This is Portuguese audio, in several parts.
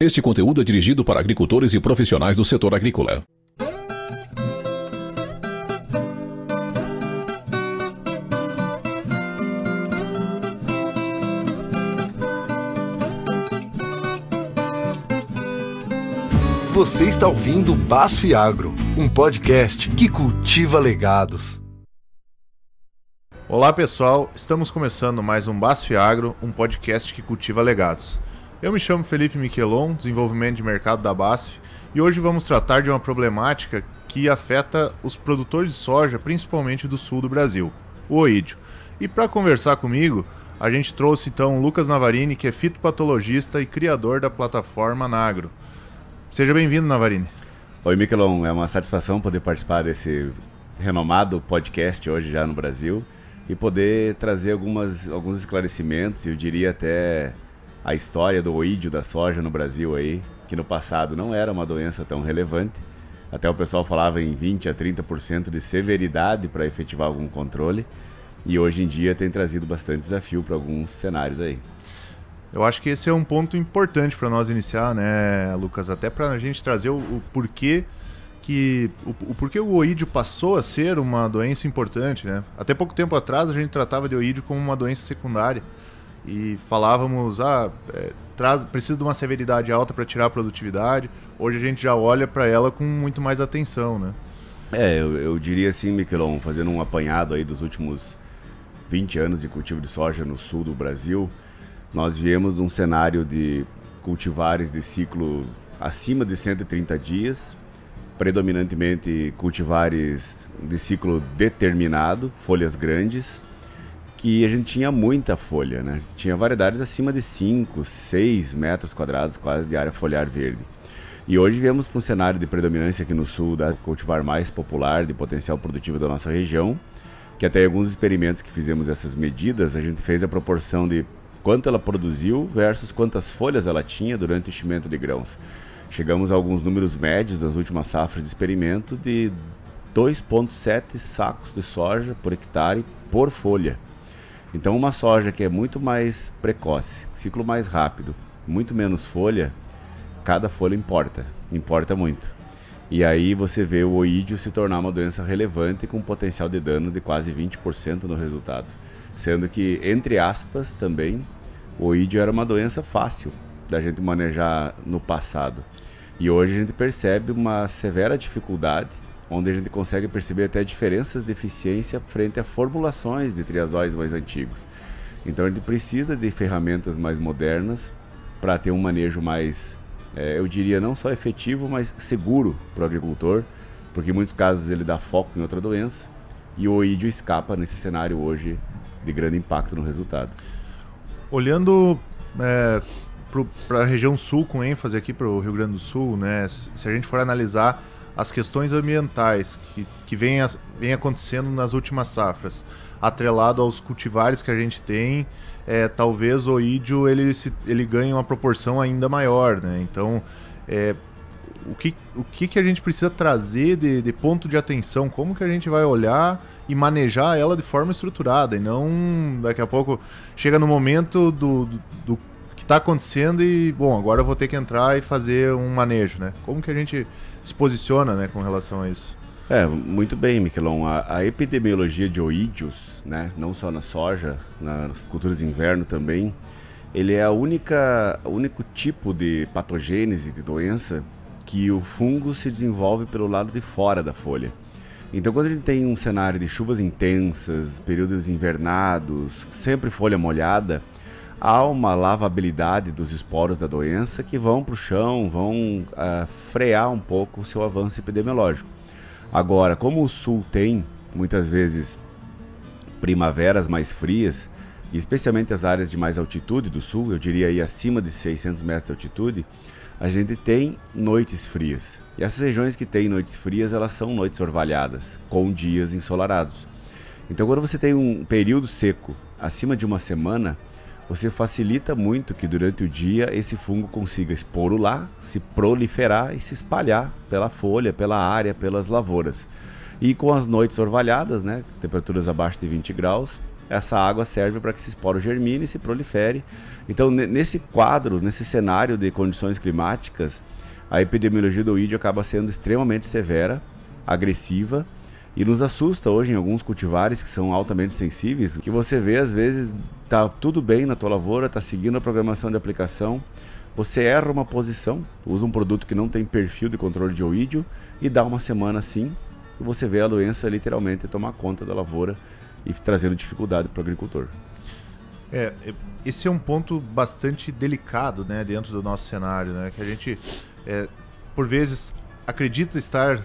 Este conteúdo é dirigido para agricultores e profissionais do setor agrícola. Você está ouvindo BASF Agro, um podcast que cultiva legados. Olá pessoal, estamos começando mais um BASF Agro, um podcast que cultiva legados. Eu me chamo Felipe Miquelon, desenvolvimento de mercado da BASF, e hoje vamos tratar de uma problemática que afeta os produtores de soja, principalmente do sul do Brasil, o oídio. E para conversar comigo, a gente trouxe então o Lucas Navarini, que é fitopatologista e criador da plataforma Nagro. Seja bem-vindo, Navarini. Oi, Miquelon, é uma satisfação poder participar desse renomado podcast hoje já no Brasil e poder trazer alguns esclarecimentos, eu diria até a história do oídio da soja no Brasil aí, que no passado não era uma doença tão relevante, até o pessoal falava em 20 a 30% de severidade para efetivar algum controle, e hoje em dia tem trazido bastante desafio para alguns cenários aí. Eu acho que esse é um ponto importante para nós iniciar, né, Lucas? Até para a gente trazer o porquê o oídio passou a ser uma doença importante, né? Até pouco tempo atrás a gente tratava de oídio como uma doença secundária e falávamos, precisa de uma severidade alta para tirar a produtividade. Hoje a gente já olha para ela com muito mais atenção, né? Eu diria assim, Miquelon, fazendo um apanhado aí dos últimos 20 anos de cultivo de soja no sul do Brasil, nós viemos de um cenário de cultivares de ciclo acima de 130 dias, predominantemente cultivares de ciclo determinado, folhas grandes, que a gente tinha muita folha, né? Tinha variedades acima de 5, 6 metros quadrados quase de área foliar verde. E hoje viemos para um cenário de predominância aqui no sul da cultivar mais popular, de potencial produtivo da nossa região, que até alguns experimentos que fizemos essas medidas, a gente fez a proporção de quanto ela produziu versus quantas folhas ela tinha durante o enchimento de grãos. Chegamos a alguns números médios das últimas safras de experimento de 2,7 sacos de soja por hectare por folha. Então uma soja que é muito mais precoce, ciclo mais rápido, muito menos folha, cada folha importa muito. E aí você vê o oídio se tornar uma doença relevante com potencial de dano de quase 20% no resultado. Sendo que, entre aspas, também, o oídio era uma doença fácil da gente manejar no passado. E hoje a gente percebe uma severa dificuldade, onde a gente consegue perceber até diferenças de eficiência frente a formulações de triazóis mais antigos. Então a gente precisa de ferramentas mais modernas para ter um manejo mais, eu diria, não só efetivo, mas seguro para o agricultor, porque em muitos casos ele dá foco em outra doença e o oídio escapa nesse cenário hoje de grande impacto no resultado. Olhando para a região sul, com ênfase aqui para o Rio Grande do Sul, né, se a gente for analisar as questões ambientais que vem acontecendo nas últimas safras, atrelado aos cultivares que a gente tem, talvez o oídio ele ganhe uma proporção ainda maior, né? Então, o que a gente precisa trazer de ponto de atenção? Como que a gente vai olhar e manejar ela de forma estruturada e não daqui a pouco chega no momento do que está acontecendo e, bom, agora eu vou ter que entrar e fazer um manejo, né? Como que a gente se posiciona, né, com relação a isso? Muito bem, Miquelon. A epidemiologia de oídios, né, não só na soja, nas culturas de inverno também, ele é o único tipo de patogênese, de doença, que o fungo se desenvolve pelo lado de fora da folha. Então, quando a gente tem um cenário de chuvas intensas, períodos invernados, sempre folha molhada, há uma lavabilidade dos esporos da doença que vão para o chão, vão frear um pouco o seu avanço epidemiológico. Agora, como o sul tem, muitas vezes, primaveras mais frias, e especialmente as áreas de mais altitude do sul, eu diria aí acima de 600 metros de altitude, a gente tem noites frias. E essas regiões que têm noites frias, elas são noites orvalhadas, com dias ensolarados. Então, quando você tem um período seco acima de uma semana, você facilita muito que durante o dia esse fungo consiga esporular, se proliferar e se espalhar pela folha, pela área, pelas lavouras. E com as noites orvalhadas, né, temperaturas abaixo de 20 graus, essa água serve para que esse esporo germine e se prolifere. Então, nesse quadro, nesse cenário de condições climáticas, a epidemiologia do oídio acaba sendo extremamente severa, agressiva, e nos assusta hoje em alguns cultivares que são altamente sensíveis, que você vê às vezes tá tudo bem na tua lavoura, tá seguindo a programação de aplicação, você erra uma posição, usa um produto que não tem perfil de controle de oídio e dá uma semana assim, e você vê a doença literalmente tomar conta da lavoura e trazendo dificuldade para o agricultor. Esse é um ponto bastante delicado, né, dentro do nosso cenário, né, que a gente, por vezes, acredita estar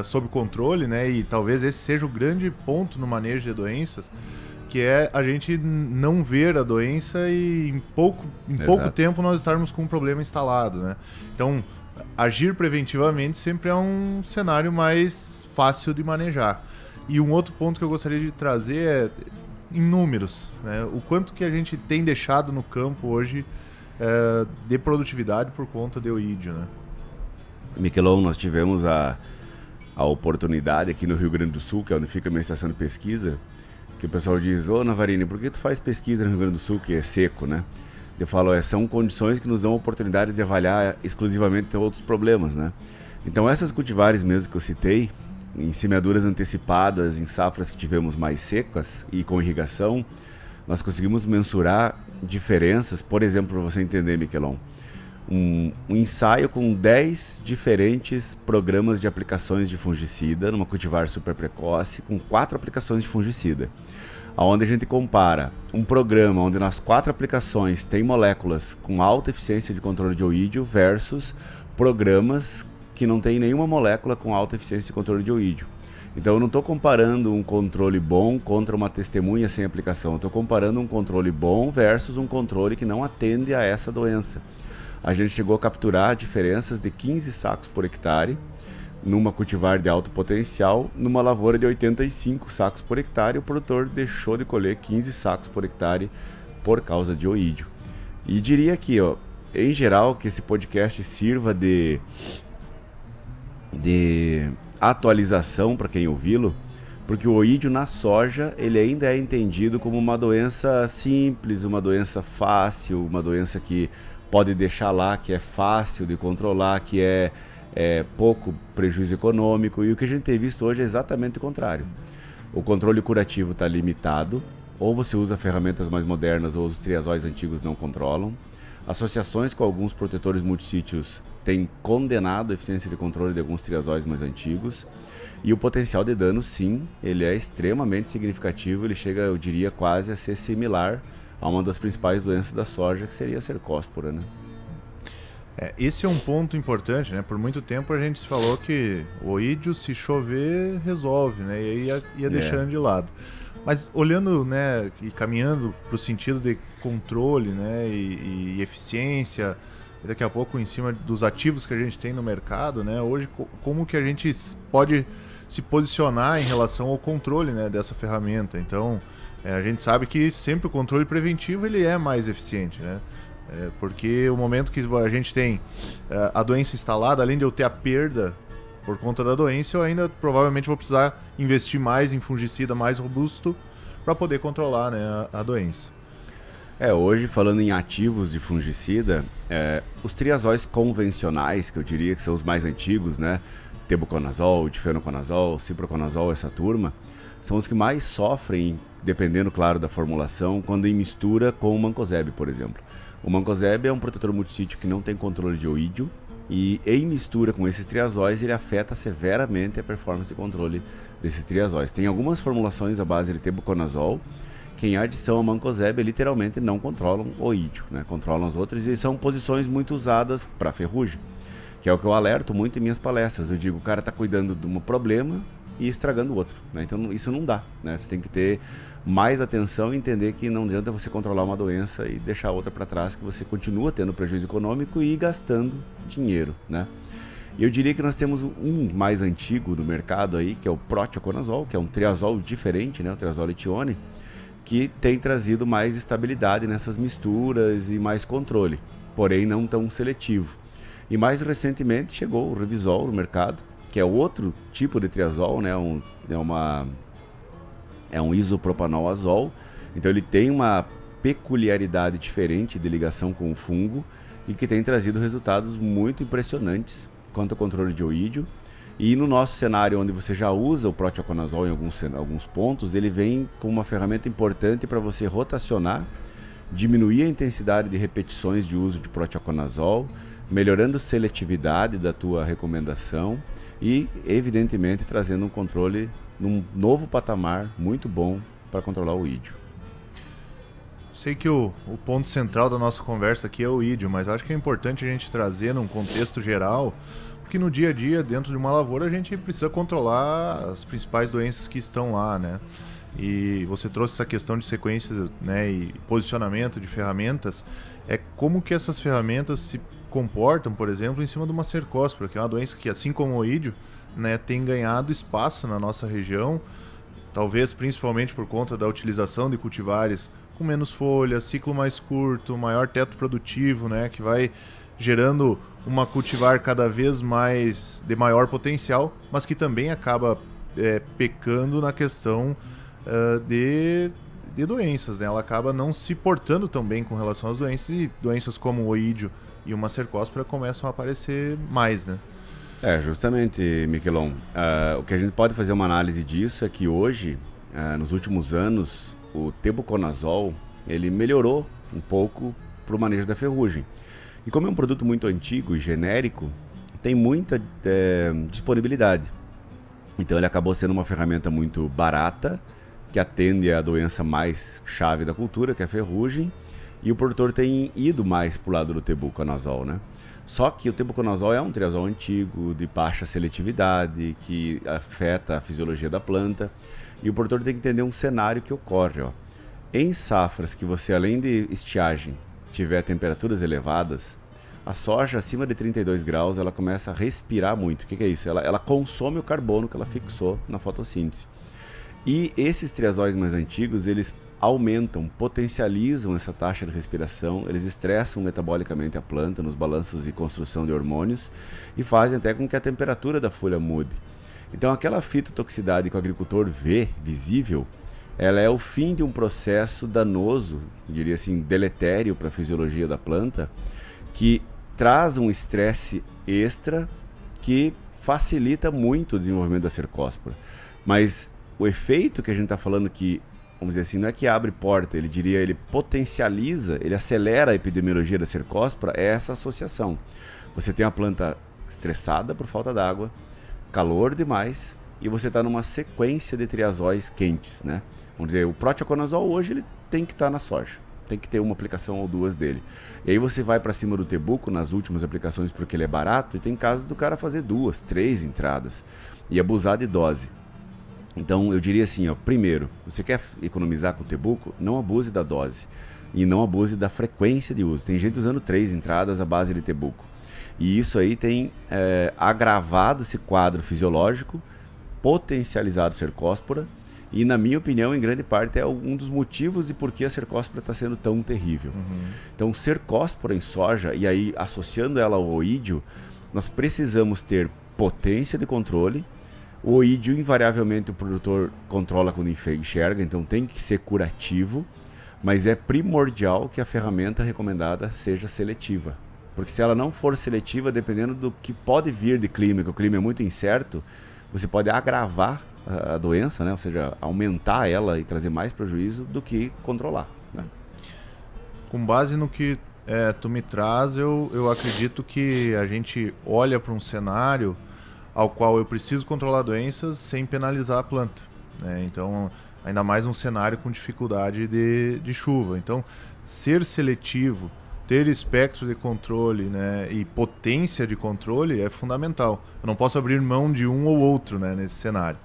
sob controle, né, e talvez esse seja o grande ponto no manejo de doenças, que é a gente não ver a doença e em pouco tempo nós estarmos com um problema instalado, né? Então, agir preventivamente sempre é um cenário mais fácil de manejar. E um outro ponto que eu gostaria de trazer é em números, né? O quanto que a gente tem deixado no campo hoje de produtividade por conta de oídio, né? Miquelon, nós tivemos a oportunidade aqui no Rio Grande do Sul, que é onde fica a minha estação de pesquisa, que o pessoal diz: ô Navarini, por que tu faz pesquisa no Rio Grande do Sul, que é seco, né? Eu falo, são condições que nos dão oportunidades de avaliar exclusivamente outros problemas, né? Então essas cultivares mesmo que eu citei, em semeaduras antecipadas, em safras que tivemos mais secas e com irrigação, nós conseguimos mensurar diferenças. Por exemplo, para você entender, Miquelon, um ensaio com 10 diferentes programas de aplicações de fungicida numa cultivar super precoce com 4 aplicações de fungicida, onde a gente compara um programa onde nas 4 aplicações tem moléculas com alta eficiência de controle de oídio versus programas que não tem nenhuma molécula com alta eficiência de controle de oídio. Então eu não estou comparando um controle bom contra uma testemunha sem aplicação, eu estou comparando um controle bom versus um controle que não atende a essa doença. A gente chegou a capturar diferenças de 15 sacos por hectare numa cultivar de alto potencial, numa lavoura de 85 sacos por hectare, o produtor deixou de colher 15 sacos por hectare por causa de oídio. E diria aqui, em geral, que esse podcast sirva de atualização para quem ouvi-lo, porque o oídio na soja ele ainda é entendido como uma doença simples, uma doença fácil, uma doença que pode deixar lá, que é fácil de controlar, que é pouco prejuízo econômico, e o que a gente tem visto hoje é exatamente o contrário. O controle curativo está limitado, ou você usa ferramentas mais modernas ou os triazóis antigos não controlam. Associações com alguns protetores multissítios têm condenado a eficiência de controle de alguns triazóis mais antigos, e o potencial de dano, sim, ele é extremamente significativo, ele chega, eu diria, quase a ser similar a uma das principais doenças da soja, que seria a cercóspora, né? Esse é um ponto importante, né? Por muito tempo a gente falou que o oídio, se chover, resolve, né? E aí ia deixando de lado. Mas olhando, né, e caminhando para o sentido de controle, né, e eficiência, e daqui a pouco em cima dos ativos que a gente tem no mercado, né? Hoje, como que a gente pode se posicionar em relação ao controle, né, dessa ferramenta? Então, a gente sabe que sempre o controle preventivo ele é mais eficiente, né? Porque o momento que a gente tem a doença instalada, além de eu ter a perda por conta da doença, eu ainda provavelmente vou precisar investir mais em fungicida mais robusto para poder controlar, né, a doença. Hoje, falando em ativos de fungicida, os triazóis convencionais, que eu diria que são os mais antigos, né? Tebuconazol, difenoconazol, ciproconazol, essa turma, são os que mais sofrem, dependendo, claro, da formulação, quando em mistura com o mancozeb, por exemplo. O mancozeb é um protetor multissítio que não tem controle de oídio, e em mistura com esses triazóis ele afeta severamente a performance de controle desses triazóis. Tem algumas formulações à base de tebuconazol, que em adição ao mancozeb literalmente não controlam o oídio, né? Controlam as outras, e são posições muito usadas para ferrugem, que é o que eu alerto muito em minhas palestras. Eu digo, o cara está cuidando de um problema e estragando o outro, né? Então isso não dá, né? Você tem que ter mais atenção e entender que não adianta você controlar uma doença e deixar a outra para trás, que você continua tendo prejuízo econômico e gastando dinheiro, né? E eu diria que nós temos um mais antigo no mercado aí, que é o proteoconazol, que é um triazol diferente, né? O triazol litione, que tem trazido mais estabilidade nessas misturas e mais controle, porém não tão seletivo. E mais recentemente chegou o Revisol no mercado, que é outro tipo de triazol, né? É um isopropanol azol, Então ele tem uma peculiaridade diferente de ligação com o fungo e que tem trazido resultados muito impressionantes quanto ao controle de oídio. E no nosso cenário, onde você já usa o prothioconazole em alguns pontos, ele vem como uma ferramenta importante para você rotacionar, diminuir a intensidade de repetições de uso de prothioconazole, melhorando a seletividade da tua recomendação e, evidentemente, trazendo um controle num novo patamar muito bom para controlar o oídio. Sei que o ponto central da nossa conversa aqui é o oídio, mas acho que é importante a gente trazer num contexto geral, porque no dia a dia, dentro de uma lavoura, a gente precisa controlar as principais doenças que estão lá, né? E você trouxe essa questão de sequência, né, e posicionamento de ferramentas. É como que essas ferramentas se comportam, por exemplo, em cima de uma cercóspora, que é uma doença que, assim como o oídio, né, tem ganhado espaço na nossa região, talvez principalmente por conta da utilização de cultivares com menos folhas, ciclo mais curto, maior teto produtivo, né, que vai gerando uma cultivar cada vez mais de maior potencial, mas que também acaba pecando na questão de doenças, né? Ela acaba não se portando tão bem com relação às doenças, e doenças como o oídio e uma cercóspora começam a aparecer mais, né? Justamente, Miquelon. O que a gente pode fazer uma análise disso é que hoje, nos últimos anos, o tebuconazol, ele melhorou um pouco para o manejo da ferrugem. E como é um produto muito antigo e genérico, tem muita disponibilidade. Então ele acabou sendo uma ferramenta muito barata, que atende à doença mais chave da cultura, que é a ferrugem, e o produtor tem ido mais para o lado do tebuconazol, né? Só que o tebuconazol é um triazol antigo, de baixa seletividade, que afeta a fisiologia da planta, e o produtor tem que entender um cenário que ocorre, ó. Em safras que você, além de estiagem, tiver temperaturas elevadas, a soja acima de 32 graus, ela começa a respirar muito. O que é isso? Ela consome o carbono que ela fixou na fotossíntese. E esses triazóis mais antigos, eles aumentam, potencializam essa taxa de respiração, eles estressam metabolicamente a planta nos balanços de construção de hormônios e fazem até com que a temperatura da folha mude. Então aquela fitotoxicidade que o agricultor vê, visível, ela é o fim de um processo danoso, diria assim, deletério para a fisiologia da planta, que traz um estresse extra que facilita muito o desenvolvimento da cercóspora. Mas o efeito que a gente está falando que, vamos dizer assim, não é que abre porta, ele potencializa, ele acelera a epidemiologia da cercóspora, é essa associação. Você tem a planta estressada por falta d'água, calor demais, e você está numa sequência de triazóis quentes, né? Vamos dizer, o prothioconazole hoje ele tem que estar na soja, tem que ter uma aplicação ou duas dele. E aí você vai para cima do tebuco nas últimas aplicações porque ele é barato, e tem casos do cara fazer 2, 3 entradas e abusar de dose. Então eu diria assim, ó, primeiro, você quer economizar com o tebuco, não abuse da dose e não abuse da frequência de uso. Tem gente usando 3 entradas à base de tebuco. E isso aí tem agravado esse quadro fisiológico, potencializado a cercóspora, e na minha opinião, em grande parte, é um dos motivos de por que a cercóspora está sendo tão terrível. Então, cercóspora em soja, e aí associando ela ao oídio, nós precisamos ter potência de controle. O oídio, invariavelmente, o produtor controla quando enxerga, então tem que ser curativo, mas é primordial que a ferramenta recomendada seja seletiva. Porque se ela não for seletiva, dependendo do que pode vir de clima, que o clima é muito incerto, você pode agravar a doença, né? Ou seja, aumentar ela e trazer mais prejuízo do que controlar, né? Com base no que tu me traz, eu acredito que a gente olha para um cenário ao qual eu preciso controlar doenças sem penalizar a planta, né? Então, ainda mais um cenário com dificuldade de chuva. Então, ser seletivo, ter espectro de controle, né, e potência de controle é fundamental. Eu não posso abrir mão de um ou outro, né, nesse cenário.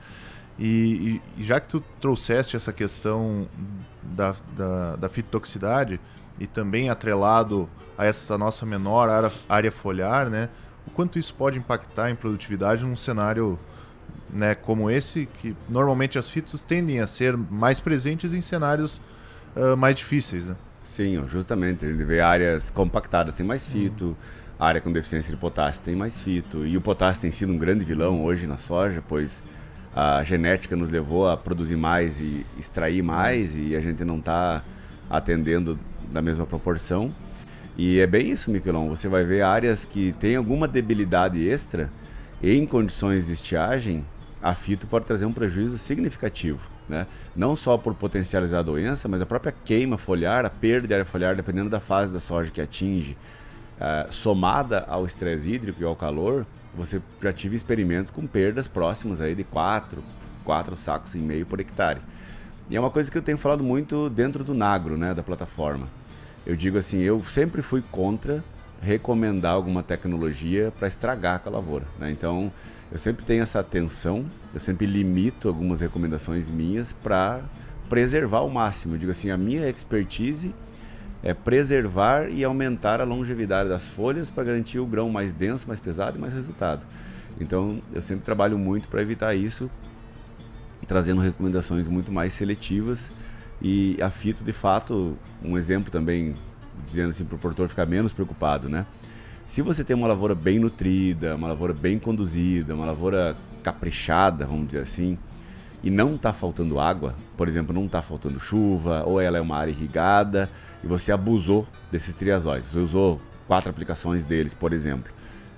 E já que tu trouxeste essa questão da fitotoxicidade e também atrelado a essa nossa menor área foliar, né, o quanto isso pode impactar em produtividade num cenário, né, como esse, que normalmente as fitos tendem a ser mais presentes em cenários mais difíceis, né? Sim, justamente. Ele vê áreas compactadas, tem mais fito, área com deficiência de potássio tem mais fito, e o potássio tem sido um grande vilão hoje na soja, pois a genética nos levou a produzir mais e extrair mais, e a gente não está atendendo da mesma proporção. E é bem isso, Miquelon, você vai ver áreas que tem alguma debilidade extra, e em condições de estiagem, a fito pode trazer um prejuízo significativo, né? Não só por potencializar a doença, mas a própria queima foliar, a perda de área foliar, dependendo da fase da soja que atinge, somada ao estresse hídrico e ao calor, você já tive experimentos com perdas próximas aí de 4 sacos e meio por hectare. E é uma coisa que eu tenho falado muito dentro do Nagro, né, da plataforma. Eu digo assim, eu sempre fui contra recomendar alguma tecnologia para estragar a lavoura, né? Então, eu sempre tenho essa atenção, eu sempre limito algumas recomendações minhas para preservar ao máximo. Eu digo assim, a minha expertise é preservar e aumentar a longevidade das folhas para garantir o grão mais denso, mais pesado e mais resultado. Então, eu sempre trabalho muito para evitar isso, trazendo recomendações muito mais seletivas. E a fito, de fato, um exemplo também, dizendo assim para o produtor ficar menos preocupado, né? Se você tem uma lavoura bem nutrida, uma lavoura bem conduzida, uma lavoura caprichada, vamos dizer assim, e não está faltando água, por exemplo, não está faltando chuva, ou ela é uma área irrigada, e você abusou desses triazóis, você usou 4 aplicações deles, por exemplo,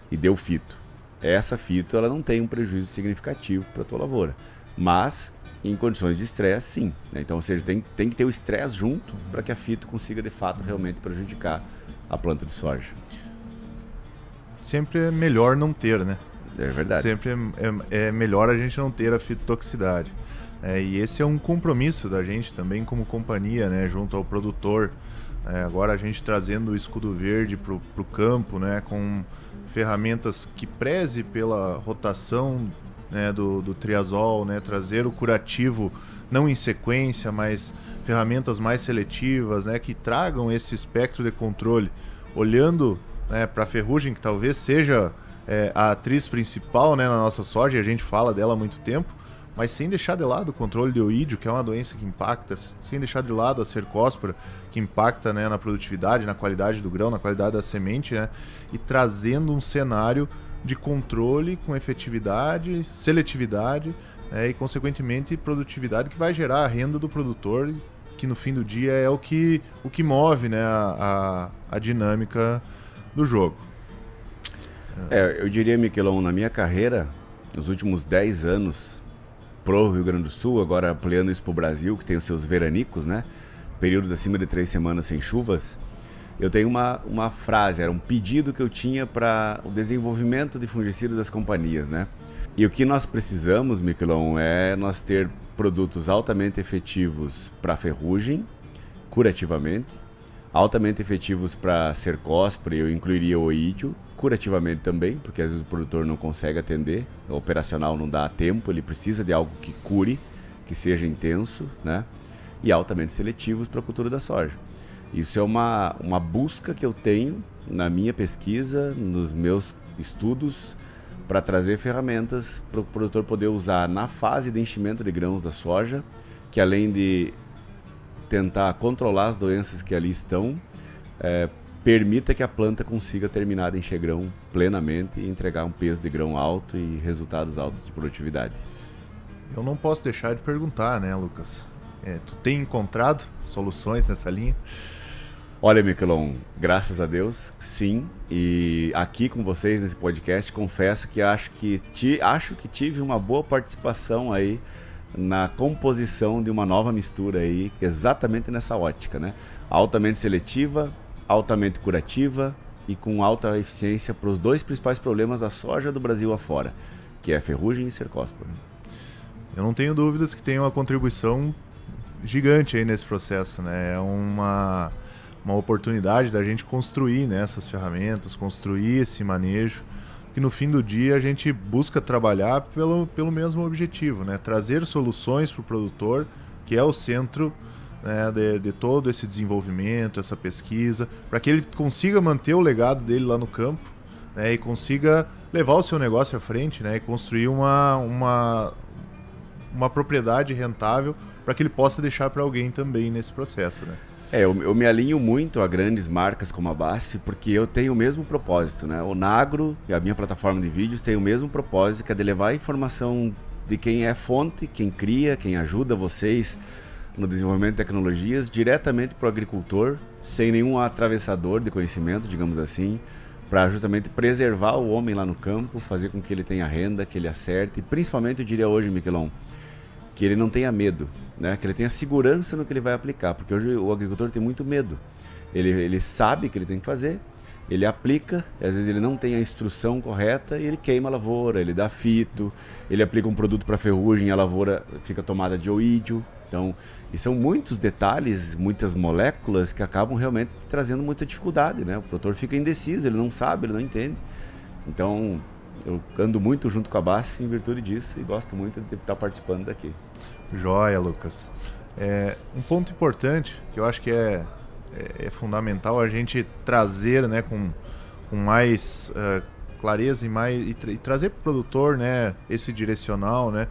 e deu fito. Essa fito, ela não tem um prejuízo significativo para a tua lavoura, mas em condições de estresse, sim, né? Então, ou seja, tem que ter o estresse junto para que a fito consiga, de fato, realmente prejudicar a planta de soja. Sempre é melhor não ter, né? É verdade. Sempre é melhor a gente não ter a fitotoxicidade. E esse é um compromisso da gente também como companhia, né, junto ao produtor. Agora a gente trazendo o escudo verde para o campo, né, com ferramentas que preze pela rotação, né, do triazol, né, trazer o curativo não em sequência, mas ferramentas mais seletivas, né, que tragam esse espectro de controle, olhando, né, para a ferrugem, que talvez seja a atriz principal, né, na nossa soja, e a gente fala dela há muito tempo, mas sem deixar de lado o controle de oídio, que é uma doença que impacta, sem deixar de lado a cercóspora, que impacta, né, na produtividade, na qualidade do grão, na qualidade da semente, né, e trazendo um cenário de controle com efetividade, seletividade, e consequentemente produtividade, que vai gerar a renda do produtor, que no fim do dia é o que move, né, a dinâmica do jogo. Eu diria, Miquelon, na minha carreira, nos últimos 10 anos, pro Rio Grande do Sul, agora ampliando isso pro Brasil, que tem os seus veranicos, né, períodos acima de 3 semanas sem chuvas, eu tenho uma frase, era um pedido que eu tinha para o desenvolvimento de fungicidas das companhias, né? E o que nós precisamos, Miquelon, é nós ter produtos altamente efetivos para ferrugem, curativamente, altamente efetivos para cercóspora, eu incluiria o oídio, curativamente também, porque às vezes o produtor não consegue atender, o operacional não dá tempo, ele precisa de algo que cure, que seja intenso, né? E altamente seletivos para a cultura da soja. Isso é uma busca que eu tenho na minha pesquisa, nos meus estudos, para trazer ferramentas para o produtor poder usar na fase de enchimento de grãos da soja, que além de tentar controlar as doenças que ali estão, permita que a planta consiga terminar de encher grão plenamente e entregar um peso de grão alto e resultados altos de produtividade. Eu não posso deixar de perguntar, né, Lucas? Tu tem encontrado soluções nessa linha? Olha, Miquelon, graças a Deus, sim. E aqui com vocês nesse podcast, confesso que acho que tive uma boa participação aí na composição de uma nova mistura aí, exatamente nessa ótica, né? Altamente seletiva, altamente curativa e com alta eficiência para os 2 principais problemas da soja do Brasil afora, que é a ferrugem e cercóspora. Eu não tenho dúvidas que tem uma contribuição gigante aí nesse processo, né? É uma oportunidade da gente construir, né, essas ferramentas, construir esse manejo, que no fim do dia a gente busca trabalhar pelo mesmo objetivo, né? Trazer soluções para o produtor, que é o centro, né, de todo esse desenvolvimento, essa pesquisa, para que ele consiga manter o legado dele lá no campo, né, e consiga levar o seu negócio à frente, né, e construir uma propriedade rentável para que ele possa deixar para alguém também nesse processo, né? Eu me alinho muito a grandes marcas como a BASF, porque eu tenho o mesmo propósito, né? O Nagro e a minha plataforma de vídeos tem o mesmo propósito, que é de levar informação de quem é fonte, quem cria, quem ajuda vocês no desenvolvimento de tecnologias, diretamente para o agricultor, sem nenhum atravessador de conhecimento, digamos assim, para justamente preservar o homem lá no campo, fazer com que ele tenha renda, que ele acerte, e principalmente eu diria hoje, Miquelon, que ele não tenha medo, né? Que ele tenha segurança no que ele vai aplicar, porque hoje o agricultor tem muito medo. Ele sabe o que ele tem que fazer, ele aplica, às vezes ele não tem a instrução correta e ele queima a lavoura, ele dá fito, ele aplica um produto para ferrugem e a lavoura fica tomada de oídio. Então, e são muitos detalhes, muitas moléculas que acabam realmente trazendo muita dificuldade, né? O produtor fica indeciso, ele não sabe, ele não entende. Então, eu ando muito junto com a BASF em virtude disso e gosto muito de estar participando daqui. Joia, Lucas. Um ponto importante que eu acho que é fundamental a gente trazer, né, com mais clareza e trazer para o produtor, né, esse direcional, né,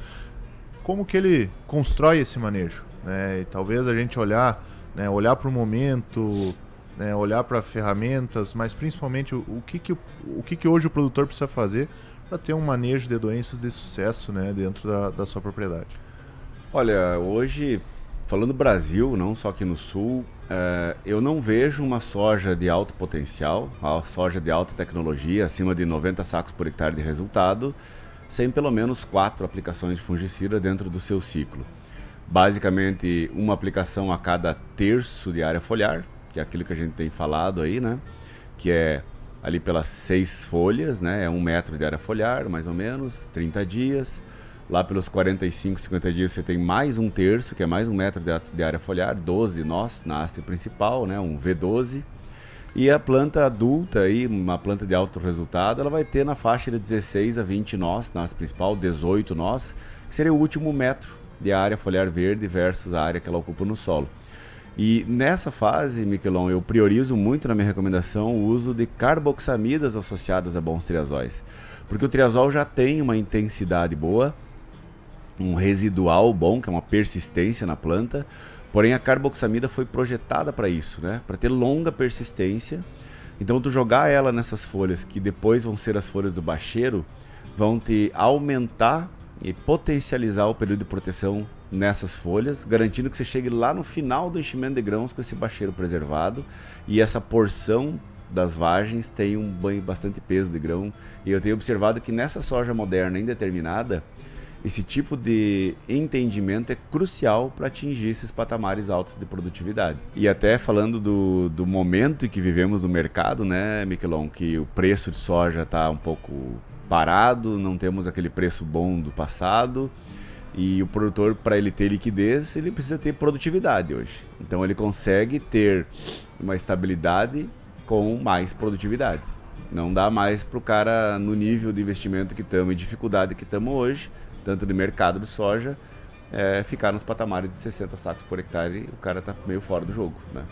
como que ele constrói esse manejo, né, e talvez a gente olhar para o momento, né, olhar para ferramentas, mas principalmente o que hoje o produtor precisa fazer para ter um manejo de doenças de sucesso, né, dentro da sua propriedade. Olha, hoje, falando do Brasil, não só aqui no Sul, eu não vejo uma soja de alto potencial, a soja de alta tecnologia, acima de 90 sacos por hectare de resultado, sem pelo menos 4 aplicações de fungicida dentro do seu ciclo. Basicamente, uma aplicação a cada terço de área foliar, que é aquilo que a gente tem falado aí, né? Que é ali pelas 6 folhas, né? É 1 metro de área foliar, mais ou menos, 30 dias. Lá pelos 45, 50 dias você tem mais 1 terço, que é mais 1 metro de área foliar, 12 nós na haste principal, né? Um V12. E a planta adulta, aí, uma planta de alto resultado, ela vai ter na faixa de 16 a 20 nós na haste principal, 18 nós, que seria o último metro de área foliar verde versus a área que ela ocupa no solo. E nessa fase, Miquelon, eu priorizo muito na minha recomendação o uso de carboxamidas associadas a bons triazóis. Porque o triazol já tem uma intensidade boa, um residual bom, que é uma persistência na planta, porém a carboxamida foi projetada para isso, né? Para ter longa persistência. Então tu jogar ela nessas folhas, que depois vão ser as folhas do bacheiro, vão te aumentar e potencializar o período de proteção nessas folhas, garantindo que você chegue lá no final do enchimento de grãos com esse bacheiro preservado, e essa porção das vagens tem um banho bastante peso de grão, e eu tenho observado que nessa soja moderna indeterminada, esse tipo de entendimento é crucial para atingir esses patamares altos de produtividade. E até falando do momento que vivemos no mercado, né, Miquelon, que o preço de soja está um pouco parado, não temos aquele preço bom do passado, e o produtor, para ele ter liquidez, ele precisa ter produtividade hoje. Então ele consegue ter uma estabilidade com mais produtividade. Não dá mais para o cara, no nível de investimento que estamos e dificuldade que estamos hoje, tanto de mercado de soja, ficar nos patamares de 60 sacos por hectare, o cara está meio fora do jogo, né?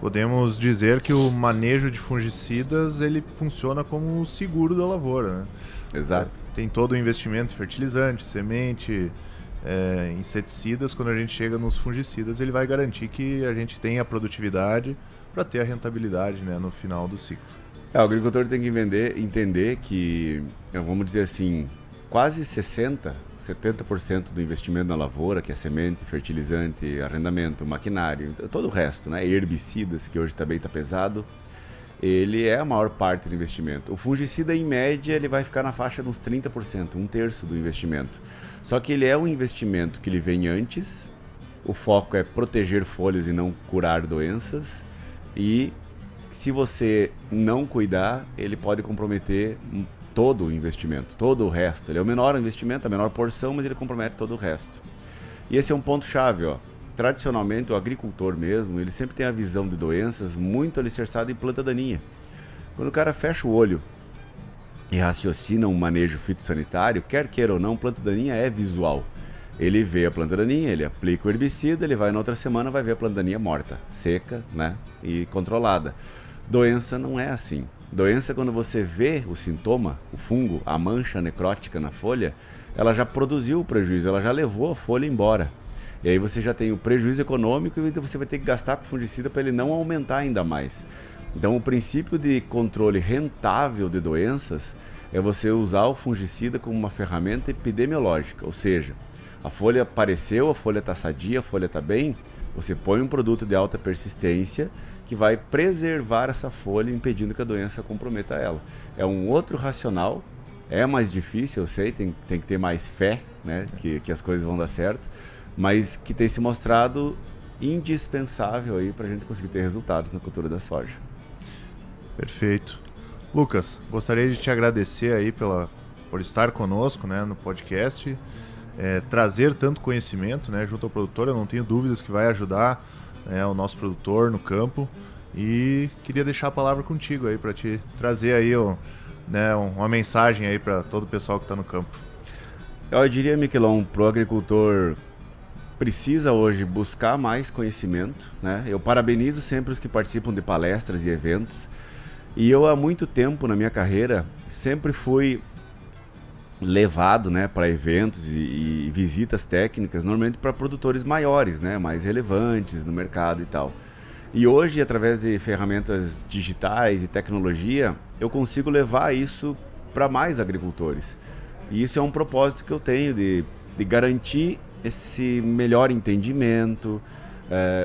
Podemos dizer que o manejo de fungicidas ele funciona como o seguro da lavoura, né? Exato. Tem todo o investimento em fertilizante, semente, inseticidas. Quando a gente chega nos fungicidas, ele vai garantir que a gente tenha a produtividade para ter a rentabilidade, né, no final do ciclo. O agricultor tem que entender que, vamos dizer assim, quase 70% do investimento na lavoura, que é semente, fertilizante, arrendamento, maquinário, todo o resto, né, herbicidas, que hoje também está pesado, ele é a maior parte do investimento. O fungicida, em média, ele vai ficar na faixa de uns 30%, 1/3 do investimento. Só que ele é um investimento que ele vem antes, o foco é proteger folhas e não curar doenças, e se você não cuidar, ele pode comprometer todo o investimento, todo o resto. Ele é o menor investimento, a menor porção, mas ele compromete todo o resto. E esse é um ponto-chave, ó. Tradicionalmente, o agricultor mesmo, ele sempre tem a visão de doenças muito alicerçada em planta daninha. Quando o cara fecha o olho e raciocina um manejo fitossanitário, quer queira ou não, planta daninha é visual. Ele vê a planta daninha, ele aplica o herbicida, ele vai na outra semana, vai ver a planta daninha morta, seca, né, e controlada. Doença não é assim. Doença, quando você vê o sintoma, o fungo, a mancha necrótica na folha, ela já produziu o prejuízo, ela já levou a folha embora. E aí você já tem o prejuízo econômico e você vai ter que gastar com fungicida para ele não aumentar ainda mais. Então o princípio de controle rentável de doenças é você usar o fungicida como uma ferramenta epidemiológica, ou seja, a folha apareceu, a folha está sadia, a folha está bem, você põe um produto de alta persistência que vai preservar essa folha, impedindo que a doença comprometa ela. É um outro racional, é mais difícil, eu sei, tem que ter mais fé, né, que as coisas vão dar certo, mas que tem se mostrado indispensável aí para a gente conseguir ter resultados na cultura da soja. Perfeito. Lucas, gostaria de te agradecer aí por estar conosco, né, no podcast, trazer tanto conhecimento, né, junto ao produtor. Eu não tenho dúvidas que vai ajudar, né, o nosso produtor no campo, e queria deixar a palavra contigo aí para te trazer aí uma mensagem aí para todo o pessoal que está no campo. Eu diria, Miquelon, para o agricultor precisa hoje buscar mais conhecimento, né? Eu parabenizo sempre os que participam de palestras e eventos, e eu há muito tempo na minha carreira sempre fui levado, né, para eventos e visitas técnicas, normalmente para produtores maiores, né, mais relevantes no mercado e tal. E hoje, através de ferramentas digitais e tecnologia, eu consigo levar isso para mais agricultores. E isso é um propósito que eu tenho de garantir esse melhor entendimento,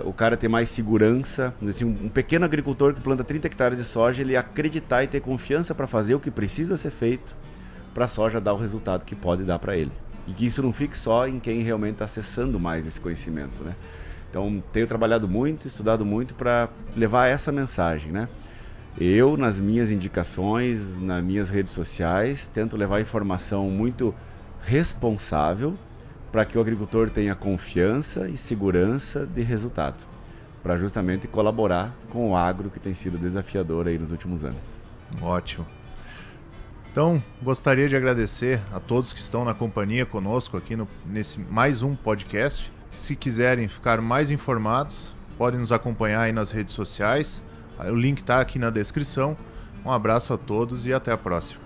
o cara ter mais segurança. Assim, um pequeno agricultor que planta 30 hectares de soja, ele acreditar e ter confiança para fazer o que precisa ser feito para a soja dar o resultado que pode dar para ele. E que isso não fique só em quem realmente está acessando mais esse conhecimento, né? Então, tenho trabalhado muito, estudado muito para levar essa mensagem, né? Eu, nas minhas indicações, nas minhas redes sociais, tento levar informação muito responsável para que o agricultor tenha confiança e segurança de resultado, para justamente colaborar com o agro que tem sido desafiador aí nos últimos anos. Ótimo. Então, gostaria de agradecer a todos que estão na companhia conosco aqui nesse mais um podcast. Se quiserem ficar mais informados, podem nos acompanhar aí nas redes sociais. O link está aqui na descrição. Um abraço a todos e até a próxima.